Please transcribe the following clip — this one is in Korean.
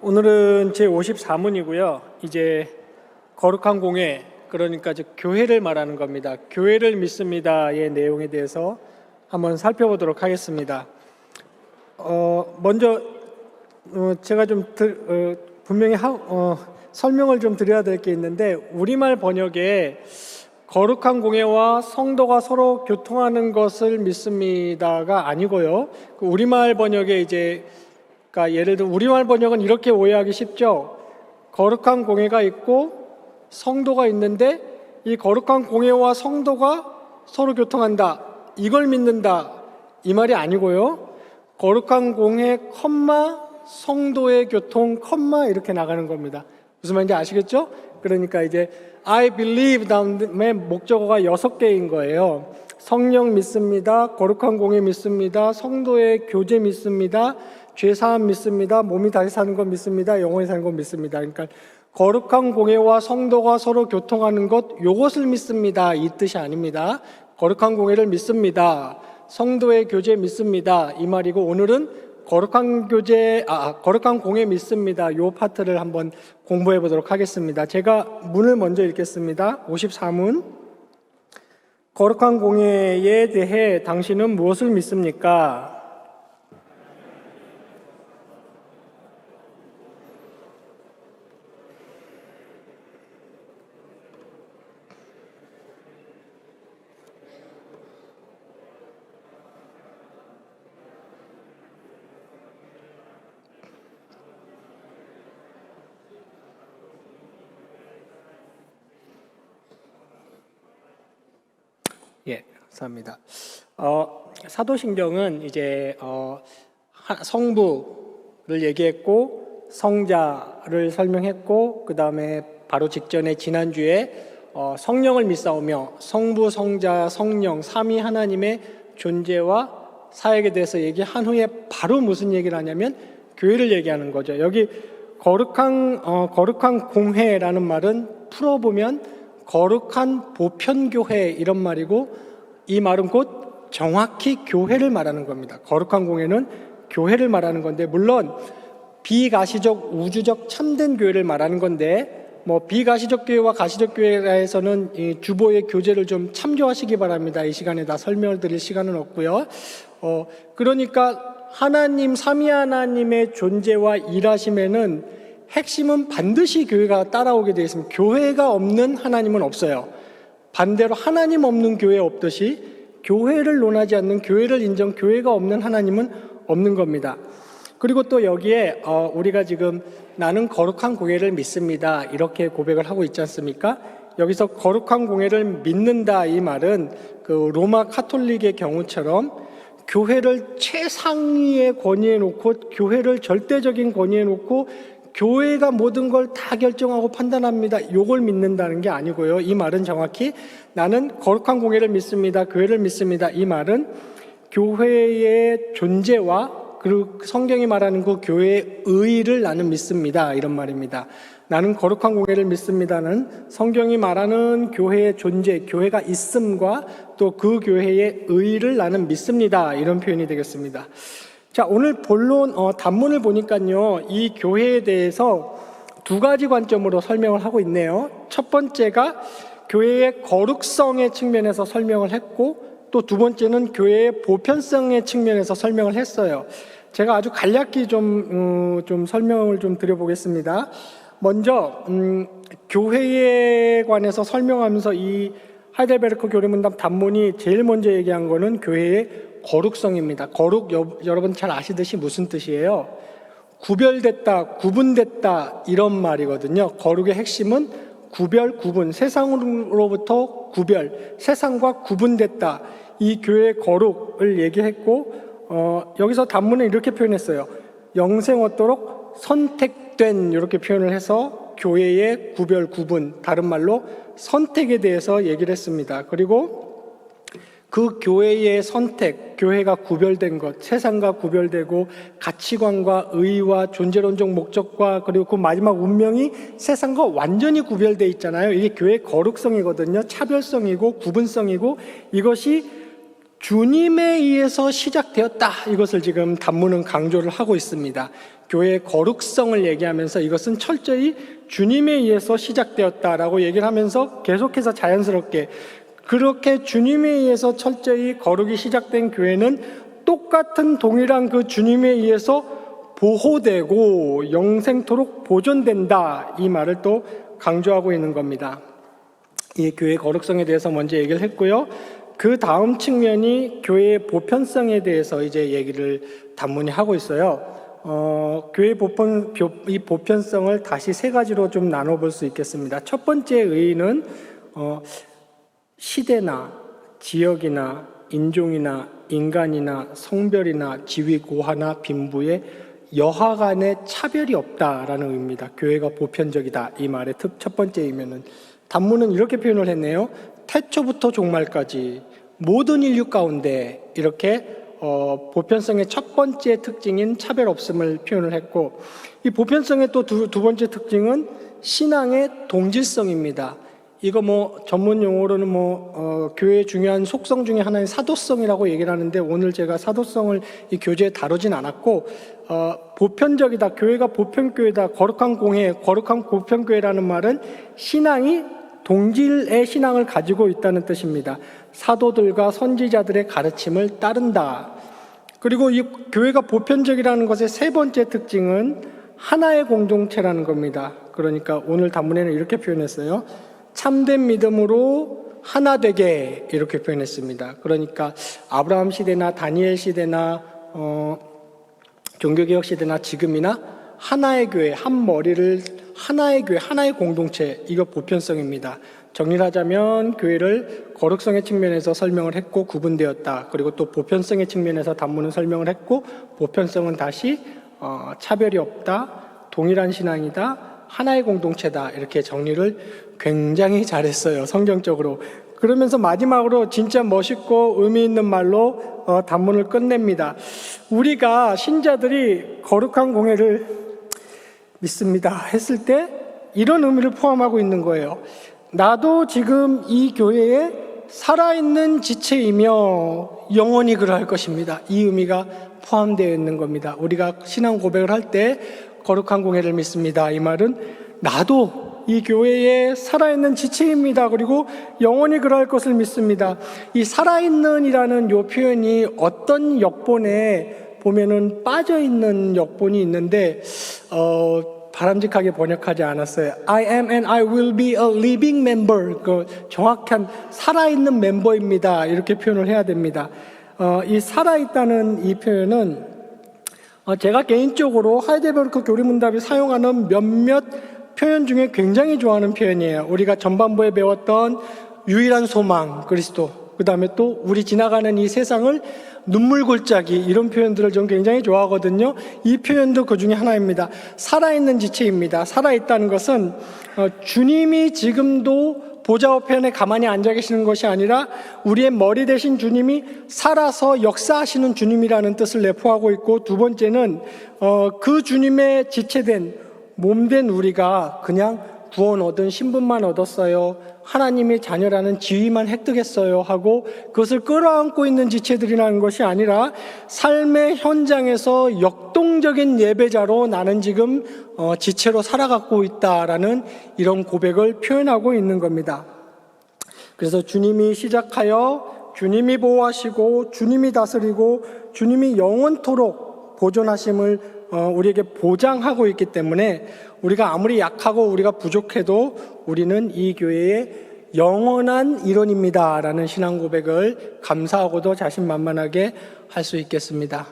오늘은 제 54문이고요. 이제 거룩한 공회, 그러니까 즉 교회를 말하는 겁니다. 교회를 믿습니다의 내용에 대해서 한번 살펴보도록 하겠습니다. 먼저 제가 좀 분명히 설명을 좀 드려야 될 게 있는데, 우리말 번역에 거룩한 공회와 성도가 서로 교통하는 것을 믿습니다가 아니고요. 우리말 번역에 그러니까 예를 들어 우리말 번역은 이렇게 오해하기 쉽죠. 거룩한 공회가 있고 성도가 있는데 이 거룩한 공회와 성도가 서로 교통한다, 이걸 믿는다, 이 말이 아니고요. 거룩한 공회, 성도의 교통, 이렇게 나가는 겁니다. 무슨 말인지 아시겠죠? 그러니까 이제 I believe 다음에 목적어가 6개인 거예요. 성령 믿습니다, 거룩한 공회 믿습니다, 성도의 교제 믿습니다, 죄사함 믿습니다, 몸이 다시 사는 것 믿습니다, 영원히 사는 것 믿습니다. 그러니까 거룩한 공회와 성도가 서로 교통하는 것, 요것을 믿습니다, 이 뜻이 아닙니다. 거룩한 공회를 믿습니다, 성도의 교제 믿습니다, 이 말이고, 오늘은 거룩한 공회 믿습니다, 요 파트를 한번 공부해 보도록 하겠습니다. 제가 문을 먼저 읽겠습니다. 54문. 거룩한 공회에 대해 당신은 무엇을 믿습니까? 예, 감사합니다. 사도신경은 이제 성부를 얘기했고, 성자를 설명했고, 그 다음에 바로 직전에 지난주에 성령을 믿사오며 성부, 성자, 성령, 삼위 하나님의 존재와 사역에 대해서 얘기한 후에 바로 무슨 얘기를 하냐면 교회를 얘기하는 거죠. 여기 거룩한 공회라는 말은 풀어보면 거룩한 보편교회, 이런 말이고, 이 말은 곧 정확히 교회를 말하는 겁니다. 거룩한 공회는 교회를 말하는 건데, 물론 비가시적 우주적 참된 교회를 말하는 건데, 비가시적 교회와 가시적 교회에서는 이 주보의 교제를 좀 참조하시기 바랍니다. 이 시간에 다 설명을 드릴 시간은 없고요. 그러니까 하나님, 삼위 하나님의 존재와 일하심에는 핵심은 반드시 교회가 따라오게 되어 있습니다. 교회가 없는 하나님은 없어요. 반대로 하나님 없는 교회 없듯이 교회를 논하지 않는, 교회를 교회가 없는 하나님은 없는 겁니다. 그리고 또 여기에 우리가 지금 나는 거룩한 공회를 믿습니다, 이렇게 고백을 하고 있지 않습니까? 여기서 거룩한 공회를 믿는다, 이 말은 그 로마 카톨릭의 경우처럼 교회를 최상위의 권위에 놓고, 교회를 절대적인 권위에 놓고 교회가 모든 걸 다 결정하고 판단합니다, 요걸 믿는다는 게 아니고요. 이 말은 정확히 나는 거룩한 공회를 믿습니다, 교회를 믿습니다, 이 말은 교회의 존재와 그리고 성경이 말하는 그 교회의 의의를 나는 믿습니다, 이런 말입니다. 나는 거룩한 공회를 믿습니다는 성경이 말하는 교회의 존재, 교회가 있음과 또 그 교회의 의의를 나는 믿습니다, 이런 표현이 되겠습니다. 자, 오늘 본론 단문을 보니까요, 이 교회에 대해서 두 가지 관점으로 설명을 하고 있네요. 첫 번째가 교회의 거룩성의 측면에서 설명을 했고, 또 두 번째는 교회의 보편성의 측면에서 설명을 했어요. 제가 아주 간략히 좀 설명을 좀 드려보겠습니다. 먼저 교회에 관해서 설명하면서 이 하이델베르크 교리문답 단문이 제일 먼저 얘기한 거는 교회의 거룩성입니다. 거룩, 여러분 잘 아시듯이 무슨 뜻이에요? 구별됐다, 구분됐다, 이런 말이거든요. 거룩의 핵심은 구분, 세상으로부터 세상과 구분됐다, 이 교회의 거룩을 얘기했고, 여기서 단문은 이렇게 표현했어요. 영생얻도록 선택된, 이렇게 표현을 해서 교회의 구분, 다른 말로 선택에 대해서 얘기를 했습니다. 그리고 그 교회의 선택, 교회가 구별된 것, 세상과 구별되고 가치관과 의의와 존재론적 목적과 그리고 그 마지막 운명이 세상과 완전히 구별되어 있잖아요. 이게 교회의 거룩성이거든요. 차별성이고 구분성이고, 이것이 주님에 의해서 시작되었다, 이것을 지금 단문은 강조를 하고 있습니다. 교회의 거룩성을 얘기하면서 이것은 철저히 주님에 의해서 시작되었다라고 얘기를 하면서 계속해서 자연스럽게 그렇게 주님에 의해서 철저히 거룩이 시작된 교회는 똑같은 동일한 그 주님에 의해서 보호되고 영생토록 보존된다, 이 말을 또 강조하고 있는 겁니다. 이 교회의 거룩성에 대해서 먼저 얘기를 했고요. 그 다음 측면이 교회의 보편성에 대해서 이제 얘기를 단문이 하고 있어요. 교회의 이 보편성을 다시 세 가지로 좀 나눠볼 수 있겠습니다. 첫 번째 의의는 시대나 지역이나 인종이나 인간이나 성별이나 지위 고하나 빈부의 여하 간의 차별이 없다라는 의미입니다. 교회가 보편적이다, 이 말의 첫 번째 의미는 단문은 이렇게 표현을 했네요. 태초부터 종말까지 모든 인류 가운데, 이렇게 보편성의 첫 번째 특징인 차별 없음을 표현을 했고, 이 보편성의 또 두 번째 특징은 신앙의 동질성입니다. 이거 전문 용어로는 교회의 중요한 속성 중에 하나인 사도성이라고 얘기를 하는데, 오늘 제가 사도성을 이 교재에 다루진 않았고, 보편적이다, 교회가 보편교회다, 거룩한 공회, 거룩한 보편교회라는 말은 신앙이 동질의 신앙을 가지고 있다는 뜻입니다. 사도들과 선지자들의 가르침을 따른다. 그리고 이 교회가 보편적이라는 것의 세 번째 특징은 하나의 공동체라는 겁니다. 그러니까 오늘 단문에는 이렇게 표현했어요. 참된 믿음으로 하나 되게, 이렇게 표현했습니다. 그러니까 아브라함 시대나 다니엘 시대나 종교개혁 시대나 지금이나 하나의 교회, 한 머리를 하나의 교회, 하나의 공동체, 이거 보편성입니다. 정리를 하자면 교회를 거룩성의 측면에서 설명을 했고 구분되었다. 그리고 또 보편성의 측면에서 단문은 설명을 했고, 보편성은 다시 차별이 없다, 동일한 신앙이다, 하나의 공동체다, 이렇게 정리를 굉장히 잘했어요, 성경적으로. 그러면서 마지막으로 진짜 멋있고 의미 있는 말로 단문을 끝냅니다. 우리가 신자들이 거룩한 공회를 믿습니다 했을 때 이런 의미를 포함하고 있는 거예요. 나도 지금 이 교회에 살아있는 지체이며 영원히 그러할 것입니다. 이 의미가 포함되어 있는 겁니다. 우리가 신앙 고백을 할 때 거룩한 공회를 믿습니다, 이 말은 나도 이 교회에 살아있는 지체입니다. 그리고 영원히 그러할 것을 믿습니다. 이 살아있는이라는 요 표현이 어떤 역본에 보면은 빠져있는 역본이 있는데 바람직하게 번역하지 않았어요. I am and I will be a living member. 그 정확한 살아있는 멤버입니다, 이렇게 표현을 해야 됩니다. 이 살아있다는 이 표현은 제가 개인적으로 하이델베르크 교리문답이 사용하는 몇몇 표현 중에 굉장히 좋아하는 표현이에요. 우리가 전반부에 배웠던 유일한 소망 그리스도, 그 다음에 또 우리 지나가는 이 세상을 눈물골짜기, 이런 표현들을 전 굉장히 좋아하거든요. 이 표현도 그 중에 하나입니다. 살아있는 지체입니다. 살아있다는 것은 주님이 지금도 보좌 우편에 가만히 앉아 계시는 것이 아니라 우리의 머리 대신 주님이 살아서 역사하시는 주님이라는 뜻을 내포하고 있고, 두 번째는 그 주님의 지체된 몸된 우리가 그냥 구원 얻은 신분만 얻었어요, 하나님의 자녀라는 지위만 획득했어요 하고 그것을 끌어안고 있는 지체들이라는 것이 아니라 삶의 현장에서 역동적인 예배자로 나는 지금 지체로 살아가고 있다라는 이런 고백을 표현하고 있는 겁니다. 그래서 주님이 시작하여 주님이 보호하시고 주님이 다스리고 주님이 영원토록 보존하심을 우리에게 보장하고 있기 때문에 우리가 아무리 약하고 우리가 부족해도 우리는 이 교회의 영원한 일원입니다 라는 신앙 고백을 감사하고도 자신만만하게 할 수 있겠습니다.